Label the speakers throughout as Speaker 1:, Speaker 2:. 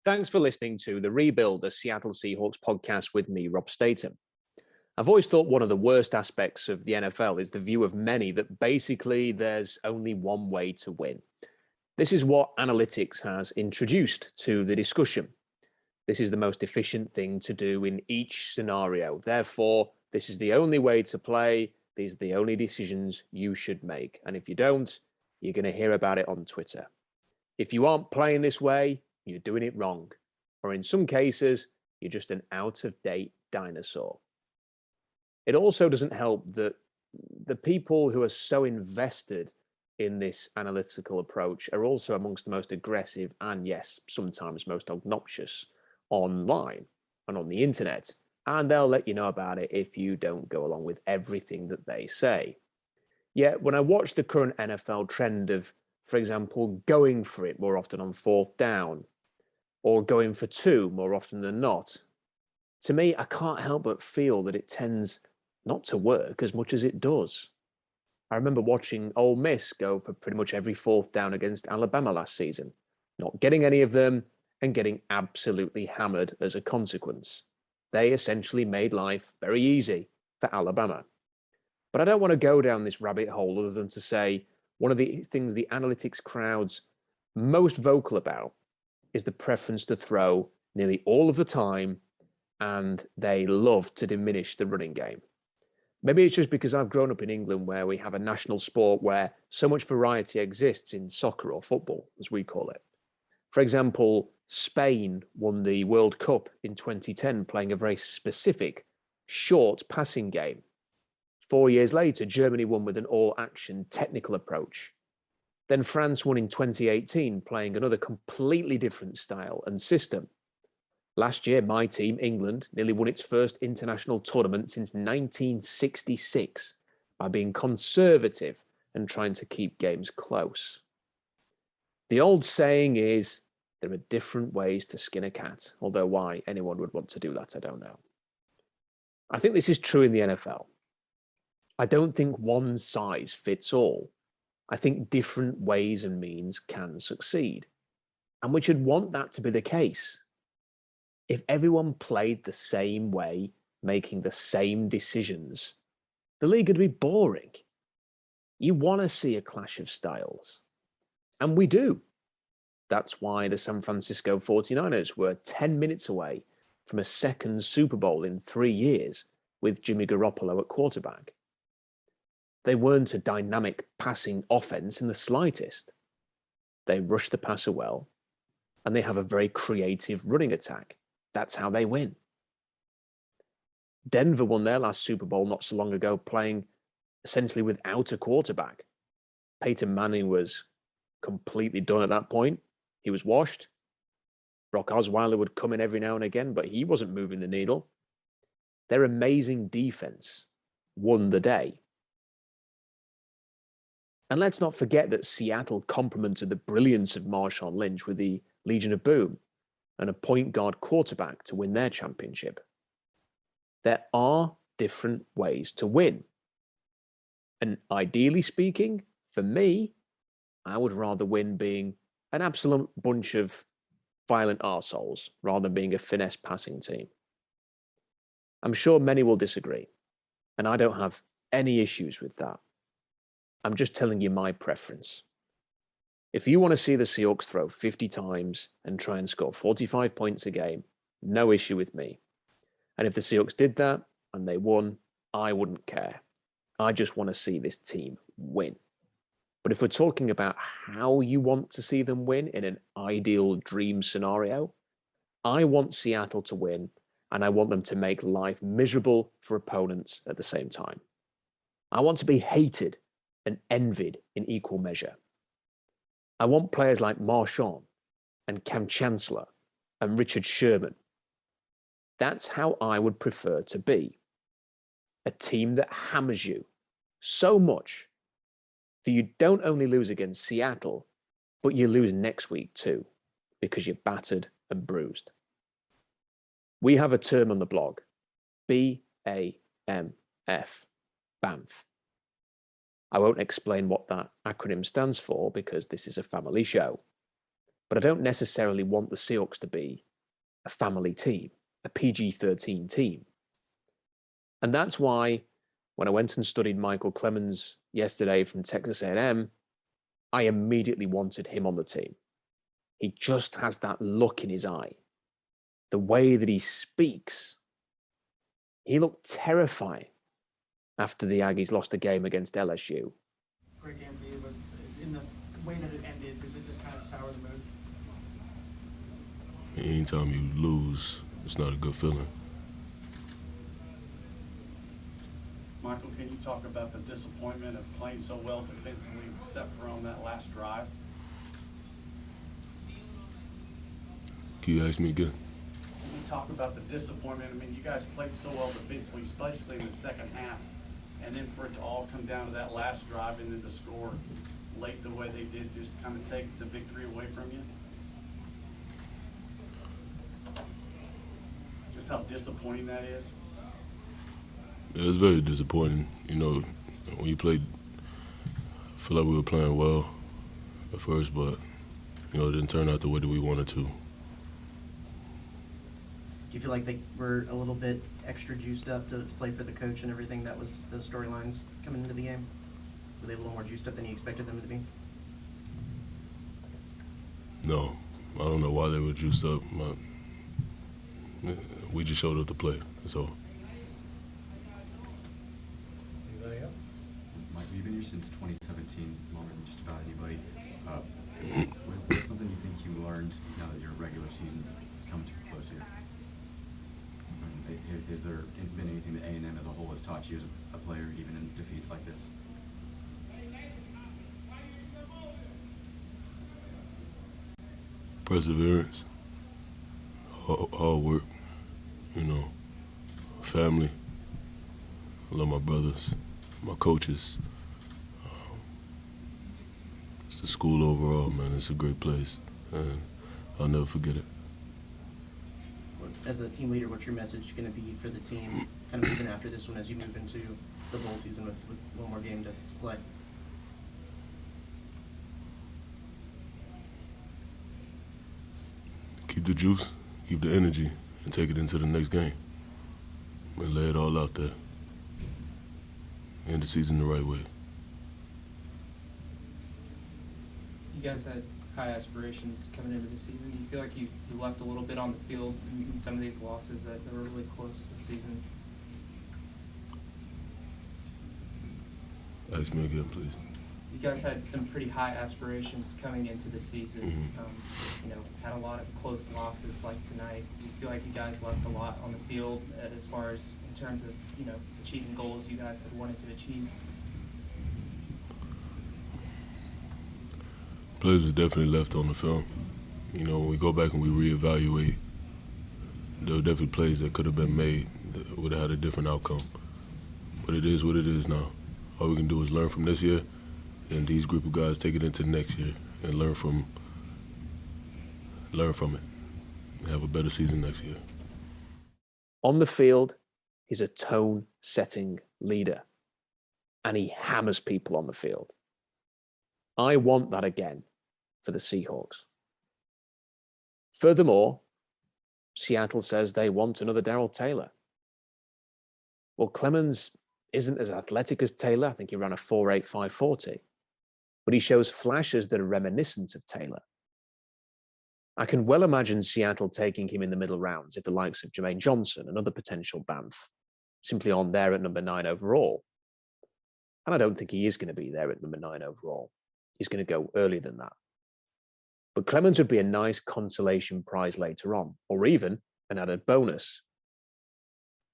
Speaker 1: Thanks for listening to the Rebuild a Seattle Seahawks podcast with me, Rob Statham. I've always thought one of the worst aspects of the NFL is the view of many that basically there's only one way to win. This is what analytics has introduced to the discussion. This is the most efficient thing to do in each scenario. Therefore, this is the only way to play. These are the only decisions you should make. And if you don't, you're going to hear about it on Twitter. If you aren't playing this way, you're doing it wrong. Or in some cases, you're just an out-of-date dinosaur. It also doesn't help that the people who are so invested in this analytical approach are also amongst the most aggressive and, yes, sometimes most obnoxious online and on the internet. And they'll let you know about it if you don't go along with everything that they say. Yet when I watch the current NFL trend of, for example, going for it more often on fourth down, or going for two more often than not, to me, I can't help but feel that it tends not to work as much as it does. I remember watching Ole Miss go for pretty much every fourth down against Alabama last season, not getting any of them and getting absolutely hammered as a consequence. They essentially made life very easy for Alabama. But I don't want to go down this rabbit hole other than to say one of the things the analytics crowd's most vocal about is the preference to throw nearly all of the time, and they love to diminish the running game. Maybe it's just because I've grown up in England where we have a national sport where so much variety exists in soccer or football, as we call it. For example, Spain won the World Cup in 2010 playing a very specific, short passing game. 4 years later, Germany won with an all-action technical approach. Then France won in 2018, playing another completely different style and system. Last year, my team, England, nearly won its first international tournament since 1966 by being conservative and trying to keep games close. The old saying is, there are different ways to skin a cat, although why anyone would want to do that, I don't know. I think this is true in the NFL. I don't think one size fits all. I think different ways and means can succeed. And we should want that to be the case. If everyone played the same way, making the same decisions, the league would be boring. You want to see a clash of styles. And we do. That's why the San Francisco 49ers were 10 minutes away from a second Super Bowl in 3 years with Jimmy Garoppolo at quarterback. They weren't a dynamic passing offense in the slightest. They rush the passer well, and they have a very creative running attack. That's how they win. Denver won their last Super Bowl not so long ago playing essentially without a quarterback. Peyton Manning was completely done at that point. He was washed. Brock Osweiler would come in every now and again, but he wasn't moving the needle. Their amazing defense won the day. And let's not forget that Seattle complemented the brilliance of Marshawn Lynch with the Legion of Boom and a point guard quarterback to win their championship. There are different ways to win. And ideally speaking, for me, I would rather win being an absolute bunch of violent arseholes rather than being a finesse passing team. I'm sure many will disagree, and I don't have any issues with that. I'm just telling you my preference. If you want to see the Seahawks throw 50 times and try and score 45 points a game, no issue with me. And if the Seahawks did that and they won, I wouldn't care. I just want to see this team win. But if we're talking about how you want to see them win in an ideal dream scenario, I want Seattle to win, and I want them to make life miserable for opponents at the same time. I want to be hated and envied in equal measure. I want players like Marshawn and Cam Chancellor and Richard Sherman. That's how I would prefer to be. A team that hammers you so much that you don't only lose against Seattle, but you lose next week too, because you're battered and bruised. We have a term on the blog, BAMF, BAMF. I won't explain what that acronym stands for because this is a family show. but I don't necessarily want the Seahawks to be a family team, a PG-13 team. And that's why when I went and studied Michael Clemons yesterday from Texas A&M, I immediately wanted him on the team. He just has that look in his eye. The way that he speaks. He looked terrifying after the Aggies lost a game against LSU.
Speaker 2: Great game for you, but in the way that it ended, does it just kind of sour the mood?
Speaker 3: Anytime you lose, it's not a good feeling.
Speaker 4: Michael, can you talk about the disappointment of playing so well defensively except for on that last drive?
Speaker 3: Can you ask me again?
Speaker 4: Can you talk about the disappointment? I mean, you guys played so well defensively, especially in the second half, and then for it to all come down to that last drive and then to score late the way they did, just kind of take the victory away from you? Just how disappointing that is?
Speaker 3: Yeah, it's very disappointing. You know, when you played, I feel like we were playing well at first, but, you know, it didn't turn out the way that we wanted to.
Speaker 5: Do you feel like they were a little bit extra juiced up to play for the coach and everything? That was the storylines coming into the game? Were they a little more juiced up than you expected them to be?
Speaker 3: No, I don't know why they were juiced up. We just showed up to play, that's all.
Speaker 6: Anybody else?
Speaker 7: Mike, you've been here since 2017, longer than just about anybody. What's something you think you learned now that your regular season is coming to a close here? Has there been anything that A&M as a whole has taught you as a player, even in defeats like this?
Speaker 3: Perseverance, hard work, you know, family. I love my brothers, my coaches. It's the school overall, man. It's a great place, and I'll never forget it.
Speaker 5: As a team leader, what's your message going to be for the team, kind of even after this one, as you move into the bowl season with one more game to play?
Speaker 3: Keep the juice, keep the energy, and take it into the next game. And lay it all out there. End the season the right way.
Speaker 8: You guys had high aspirations coming into the season. Do you feel like you left a little bit on the field in some of these losses that were really close this season?
Speaker 3: Ask me again, please.
Speaker 8: You guys had some pretty high aspirations coming into the season.
Speaker 3: Mm-hmm.
Speaker 8: You know, had a lot of close losses like tonight. Do you feel like you guys left a lot on the field as far as in terms of, you know, achieving goals you guys had wanted to achieve?
Speaker 3: Plays was definitely left on the film. You know, when we go back and we reevaluate, there were definitely plays that could have been made that would have had a different outcome. But it is what it is now. All we can do is learn from this year, and these group of guys take it into next year and learn from it and have a better season next year.
Speaker 1: On the field, he's a tone-setting leader, and he hammers people on the field. I want that again for the Seahawks. Furthermore, Seattle says they want another Darrell Taylor. Well, Clemons isn't as athletic as Taylor. I think he ran a 4.8 5.40, but he shows flashes that are reminiscent of Taylor. I can well imagine Seattle taking him in the middle rounds if the likes of Jermaine Johnson, another potential BAMF, simply on there at number 9 overall. And I don't think he is going to be there at number 9 overall. He's going to go earlier than that. But Clemons would be a nice consolation prize later on, or even an added bonus.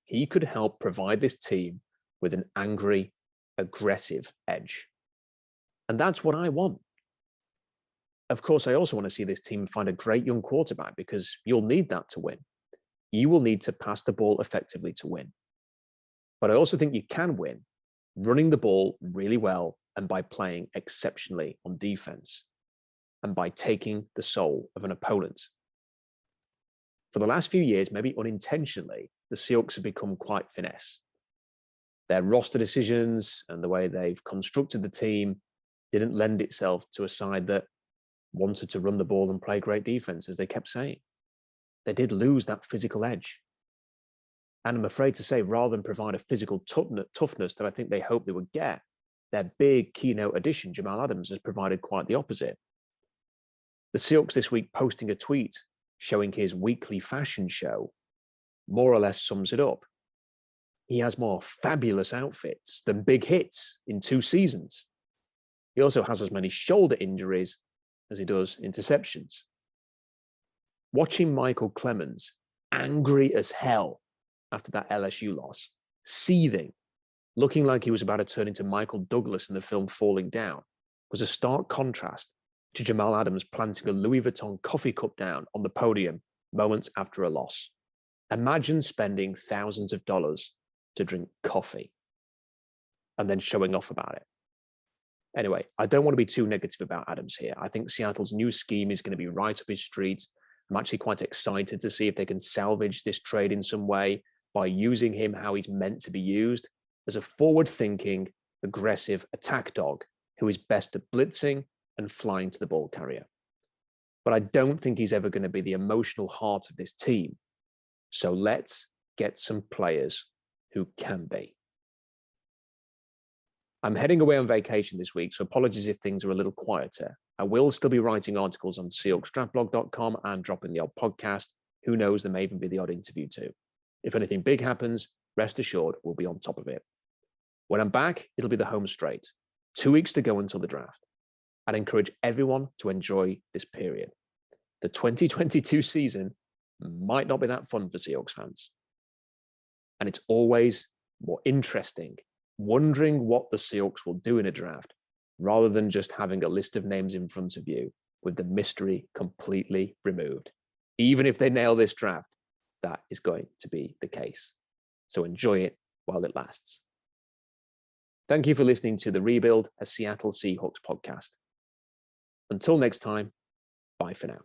Speaker 1: He could help provide this team with an angry, aggressive edge. And that's what I want. Of course, I also want to see this team find a great young quarterback, because you'll need that to win. You will need to pass the ball effectively to win. But I also think you can win running the ball really well and by playing exceptionally on defense and by taking the soul of an opponent. For the last few years, maybe unintentionally, the Seahawks have become quite finesse. Their roster decisions and the way they've constructed the team didn't lend itself to a side that wanted to run the ball and play great defense, as they kept saying. They did lose that physical edge. And I'm afraid to say, rather than provide a physical toughness that I think they hoped they would get, their big keynote addition, Jamal Adams, has provided quite the opposite. The Seahawks this week posting a tweet showing his weekly fashion show more or less sums it up. He has more fabulous outfits than big hits in 2 seasons. He also has as many shoulder injuries as he does interceptions. Watching Michael Clemons angry as hell after that LSU loss, seething, looking like he was about to turn into Michael Douglas in the film Falling Down, was a stark contrast to Jamal Adams planting a Louis Vuitton coffee cup down on the podium moments after a loss. Imagine spending thousands of dollars to drink coffee and then showing off about it. Anyway, I don't want to be too negative about Adams here. I think Seattle's new scheme is going to be right up his street. I'm actually quite excited to see if they can salvage this trade in some way by using him how he's meant to be used, as a forward-thinking, aggressive attack dog who is best at blitzing and flying to the ball carrier. But I don't think he's ever going to be the emotional heart of this team. So let's get some players who can be. I'm heading away on vacation this week, so apologies if things are a little quieter. I will still be writing articles on SeahawksDraftBlog.com and dropping the odd podcast. Who knows, there may even be the odd interview too. If anything big happens, rest assured we'll be on top of it. When I'm back, it'll be the home straight. 2 weeks to go until the draft. I'd encourage everyone to enjoy this period. The 2022 season might not be that fun for Seahawks fans. And it's always more interesting wondering what the Seahawks will do in a draft rather than just having a list of names in front of you with the mystery completely removed. Even if they nail this draft, that is going to be the case. So enjoy it while it lasts. Thank you for listening to The Rebuild, a Seattle Seahawks podcast. Until next time, bye for now.